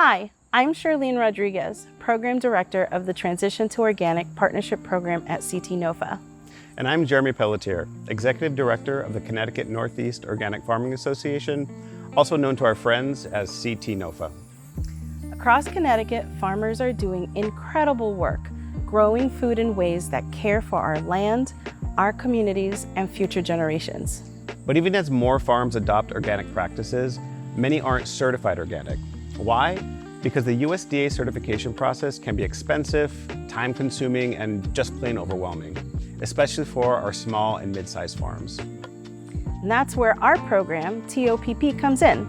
Hi, I'm Sherlene Rodriguez, Program Director of the Transition to Organic Partnership Program at CT NOFA. And I'm Jeremy Pelletier, Executive Director of the Connecticut Northeast Organic Farming Association, also known to our friends as CT NOFA. Across Connecticut, farmers are doing incredible work, growing food in ways that care for our land, our communities, and future generations. But even as more farms adopt organic practices, many aren't certified organic. Why? Because the USDA certification process can be expensive, time-consuming, and just plain overwhelming, especially for our small and mid-sized farms. And that's where our program, TOPP, comes in.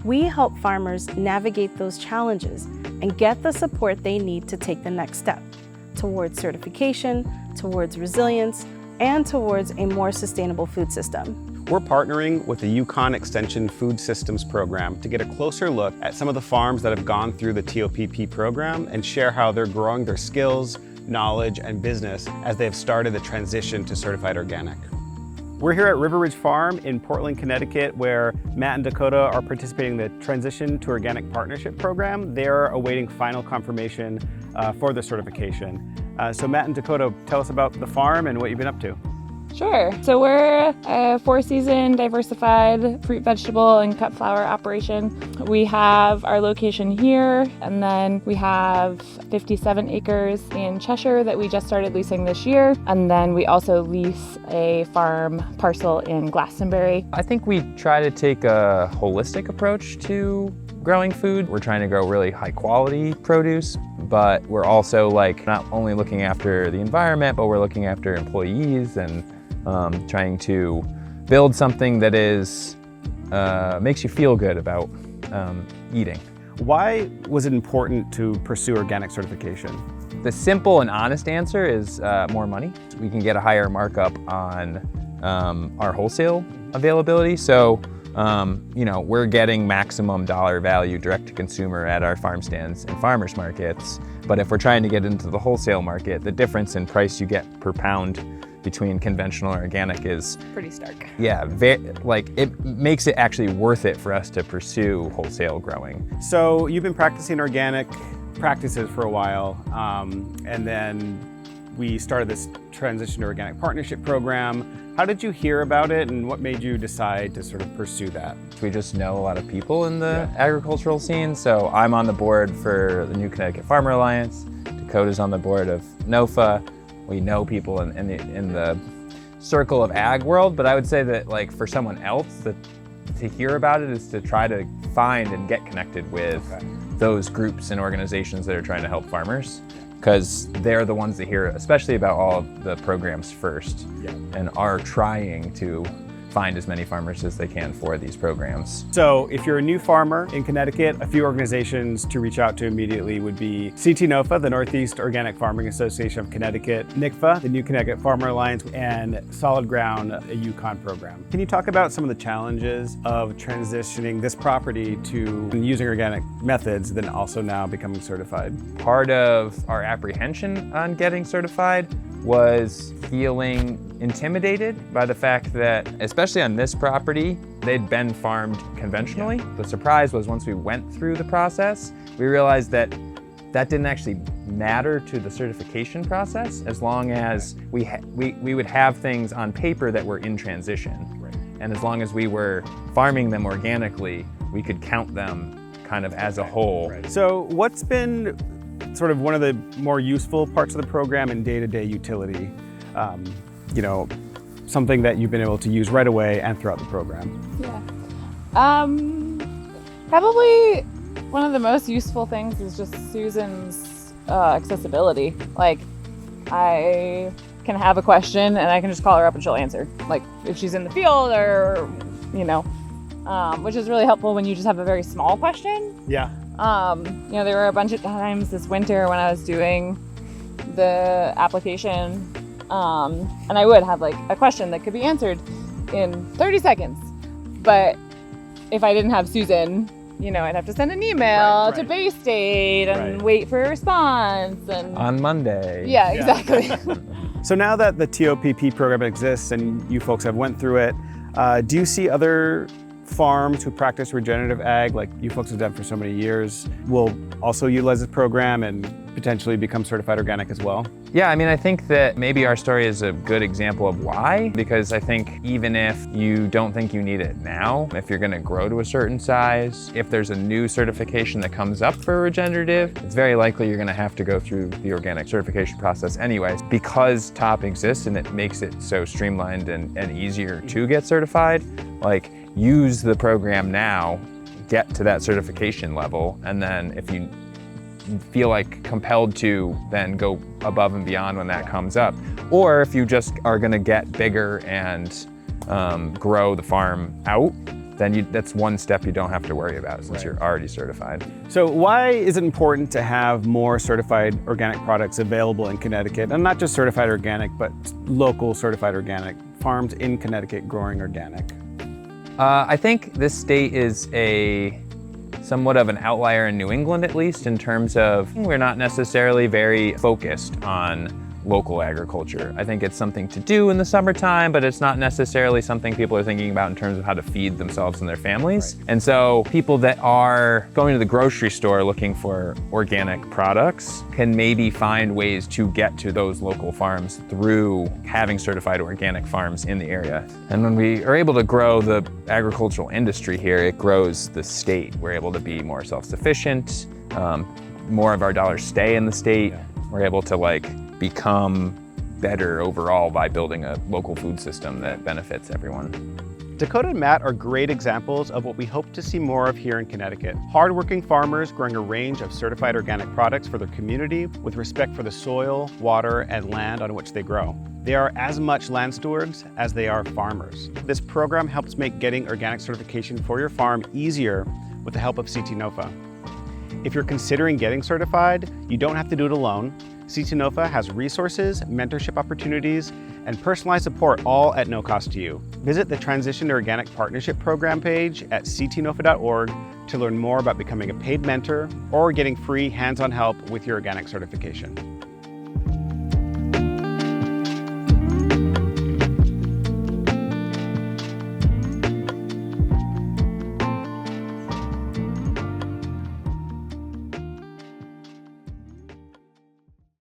We help farmers navigate those challenges and get the support they need to take the next step towards certification, towards resilience, and towards a more sustainable food system. We're partnering with the UConn Extension Food Systems program to get a closer look at some of the farms that have gone through the TOPP program and share how they're growing their skills, knowledge, and business as they have started the transition to certified organic. We're here at River Ridge Farm in Portland, Connecticut, where Matt and Dakota are participating in the Transition to Organic Partnership Program. They're awaiting final confirmation for the certification. So Matt and Dakota, tell us about the farm and what you've been up to. Sure. So we're a 4-season diversified fruit, vegetable, and cut flower operation. We have our location here, and then we have 57 acres in Cheshire that we just started leasing this year. And then we also lease a farm parcel in Glastonbury. I think we try to take a holistic approach to growing food. We're trying to grow really high quality produce, but we're also not only looking after the environment, but we're looking after employees and trying to build something that is makes you feel good about eating. Why was it important to pursue organic certification? The simple and honest answer is more money. We can get a higher markup on our wholesale availability. So we're getting maximum dollar value direct to consumer at our farm stands and farmers markets. But if we're trying to get into the wholesale market, the difference in price you get per pound between conventional and organic is Pretty stark. Yeah, it makes it actually worth it for us to pursue wholesale growing. So you've been practicing organic practices for a while, and then we started this Transition to Organic Partnership Program. How did you hear about it, and what made you decide to sort of pursue that? We just know a lot of people in the agricultural scene, so I'm on the board for the New Connecticut Farmer Alliance. Dakota's on the board of NOFA. We know people in the circle of ag world, but I would say that for someone else to hear about it is to try to find and get connected with those groups and organizations that are trying to help farmers, because they're the ones that hear especially about all of the programs first and are trying to find as many farmers as they can for these programs. So if you're a new farmer in Connecticut, a few organizations to reach out to immediately would be CT NOFA, the Northeast Organic Farming Association of Connecticut, NCFA, the New Connecticut Farmer Alliance, and Solid Ground, a UConn program. Can you talk about some of the challenges of transitioning this property to using organic methods, then also now becoming certified? Part of our apprehension on getting certified was feeling intimidated by the fact that, especially on this property, they'd been farmed conventionally. The surprise was once we went through the process, we realized that didn't actually matter to the certification process as long as we would have things on paper that were in transition. And as long as we were farming them organically, we could count them kind of as a whole. So what's been sort of one of the more useful parts of the program in day-to-day utility? Something that you've been able to use right away and throughout the program. Probably one of the most useful things is just Susan's accessibility. I can have a question and I can just call her up and she'll answer. If she's in the field or, which is really helpful when you just have a very small question. Yeah. There were a bunch of times this winter when I was doing the application, and I would have a question that could be answered in 30 seconds. But if I didn't have Susan, I'd have to send an email to Bay State and wait for a response. And on Monday. Yeah, exactly. So now that the TOPP program exists and you folks have went through it, do you see other farms who practice regenerative ag, like you folks have done for so many years, will also utilize this program and potentially become certified organic as well? Yeah, I mean, I think that maybe our story is a good example of why, because I think even if you don't think you need it now, if you're gonna grow to a certain size, if there's a new certification that comes up for regenerative, it's very likely you're gonna have to go through the organic certification process anyways. Because TOPP exists and it makes it so streamlined and easier to get certified, like use the program now, get to that certification level, and then if you feel like compelled to then go above and beyond when that comes up. Or if you just are gonna get bigger and grow the farm out, then that's one step you don't have to worry about since you're already certified. So why is it important to have more certified organic products available in Connecticut? And not just certified organic, but local certified organic, farms in Connecticut growing organic? I think this state is somewhat of an outlier in New England, at least, in terms of we're not necessarily very focused on local agriculture. I think it's something to do in the summertime, but it's not necessarily something people are thinking about in terms of how to feed themselves and their families. Right. And so people that are going to the grocery store looking for organic products can maybe find ways to get to those local farms through having certified organic farms in the area. And when we are able to grow the agricultural industry here, it grows the state. We're able to be more self-sufficient, more of our dollars stay in the state. Yeah. We're able to become better overall by building a local food system that benefits everyone. Dakota and Matt are great examples of what we hope to see more of here in Connecticut. Hardworking farmers growing a range of certified organic products for their community with respect for the soil, water, and land on which they grow. They are as much land stewards as they are farmers. This program helps make getting organic certification for your farm easier with the help of CT NOFA. If you're considering getting certified, you don't have to do it alone. CT NOFA has resources, mentorship opportunities, and personalized support, all at no cost to you. Visit the Transition to Organic Partnership Program page at ctnofa.org to learn more about becoming a paid mentor or getting free hands-on help with your organic certification.